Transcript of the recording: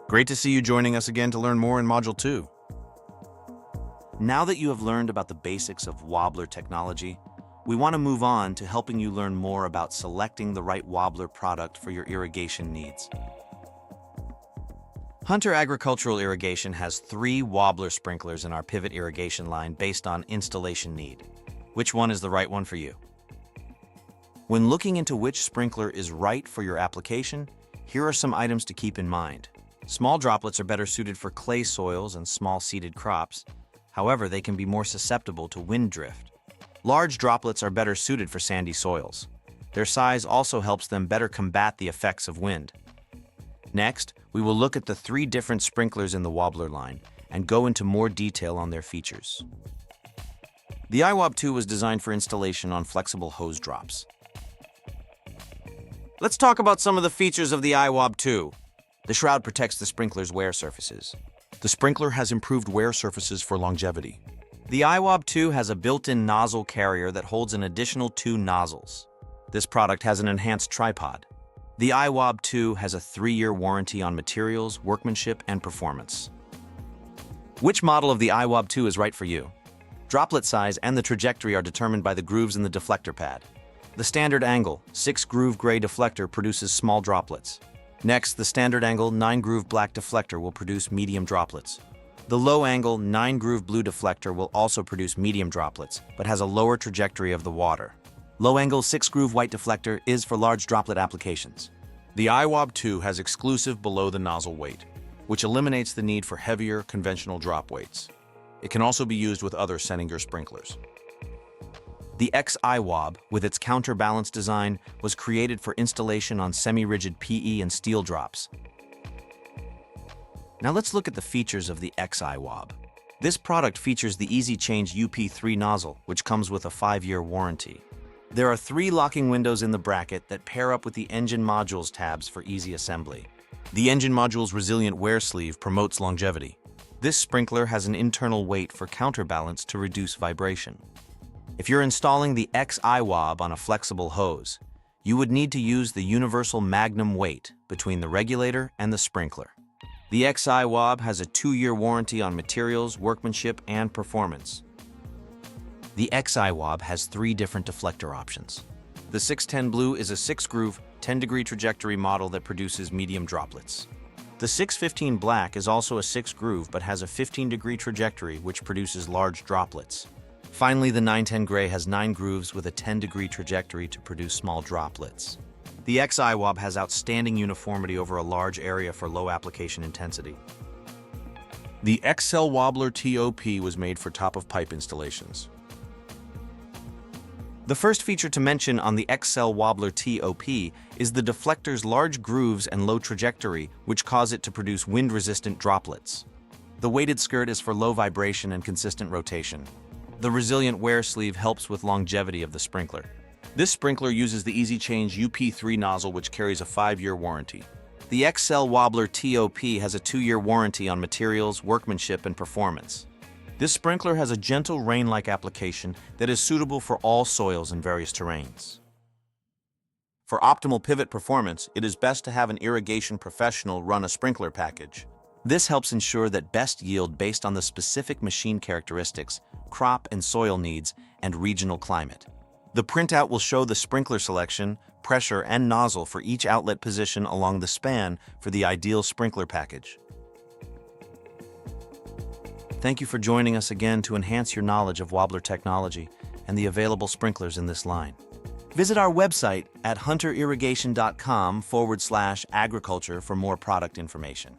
Great to see you joining us again to learn more in Module 2. Now that you have learned about the basics of Wobbler technology, we want to move on to helping you learn more about selecting the right Wobbler product for your irrigation needs. Hunter Agricultural Irrigation has 3 Wobbler sprinklers in our pivot irrigation line based on installation need. Which one is the right one for you? When looking into which sprinkler is right for your application, here are some items to keep in mind. Small droplets are better suited for clay soils and small seeded crops. However, they can be more susceptible to wind drift. Large droplets are better suited for sandy soils. Their size also helps them better combat the effects of wind. Next, we will look at the 3 different sprinklers in the Wobbler line and go into more detail on their features. The i-Wob 2 was designed for installation on flexible hose drops. Let's talk about some of the features of the i-Wob 2. The shroud protects the sprinkler's wear surfaces. The sprinkler has improved wear surfaces for longevity. The i-Wob 2 has a built-in nozzle carrier that holds an additional 2 nozzles. This product has an enhanced tripod. The i-Wob 2 has a 3-year warranty on materials, workmanship, and performance. Which model of the i-Wob 2 is right for you? Droplet size and the trajectory are determined by the grooves in the deflector pad. The standard angle, 6-groove gray deflector produces small droplets. Next, the standard angle 9-groove black deflector will produce medium droplets. The low angle 9-groove blue deflector will also produce medium droplets, but has a lower trajectory of the water. Low angle 6-groove white deflector is for large droplet applications. The i-Wob 2 has exclusive below-the-nozzle weight, which eliminates the need for heavier, conventional drop weights. It can also be used with other Senninger sprinklers. The Xi-Wob, with its counterbalance design, was created for installation on semi-rigid PE and steel drops. Now let's look at the features of the Xi-Wob. This product features the Easy Change UP3 nozzle, which comes with a 5-year warranty. There are 3 locking windows in the bracket that pair up with the engine modules tabs for easy assembly. The engine module's resilient wear sleeve promotes longevity. This sprinkler has an internal weight for counterbalance to reduce vibration. If you're installing the Xi-Wob on a flexible hose, you would need to use the universal magnum weight between the regulator and the sprinkler. The Xi-Wob has a 2-year warranty on materials, workmanship, and performance. The Xi-Wob has 3 different deflector options. The 610 Blue is a 6-groove, 10-degree trajectory model that produces medium droplets. The 615 Black is also a 6-groove but has a 15-degree trajectory which produces large droplets. Finally, the 910 Gray has 9 grooves with a 10-degree trajectory to produce small droplets. The Xi-Wob has outstanding uniformity over a large area for low application intensity. The Xcel-Wobbler TOP was made for top-of-pipe installations. The first feature to mention on the Xcel-Wobbler TOP is the deflector's large grooves and low trajectory, which cause it to produce wind-resistant droplets. The weighted skirt is for low vibration and consistent rotation. The resilient wear sleeve helps with longevity of the sprinkler. This sprinkler uses the Easy Change UP3 nozzle, which carries a 5-year warranty. The Xcel-Wobbler TOP has a 2-year warranty on materials, workmanship, and performance. This sprinkler has a gentle rain-like application that is suitable for all soils and various terrains. For optimal pivot performance, it is best to have an irrigation professional run a sprinkler package. This helps ensure that best yield based on the specific machine characteristics, crop and soil needs, and regional climate. The printout will show the sprinkler selection, pressure, and nozzle for each outlet position along the span for the ideal sprinkler package. Thank you for joining us again to enhance your knowledge of Wobbler technology and the available sprinklers in this line. Visit our website at hunterirrigation.com/agriculture for more product information.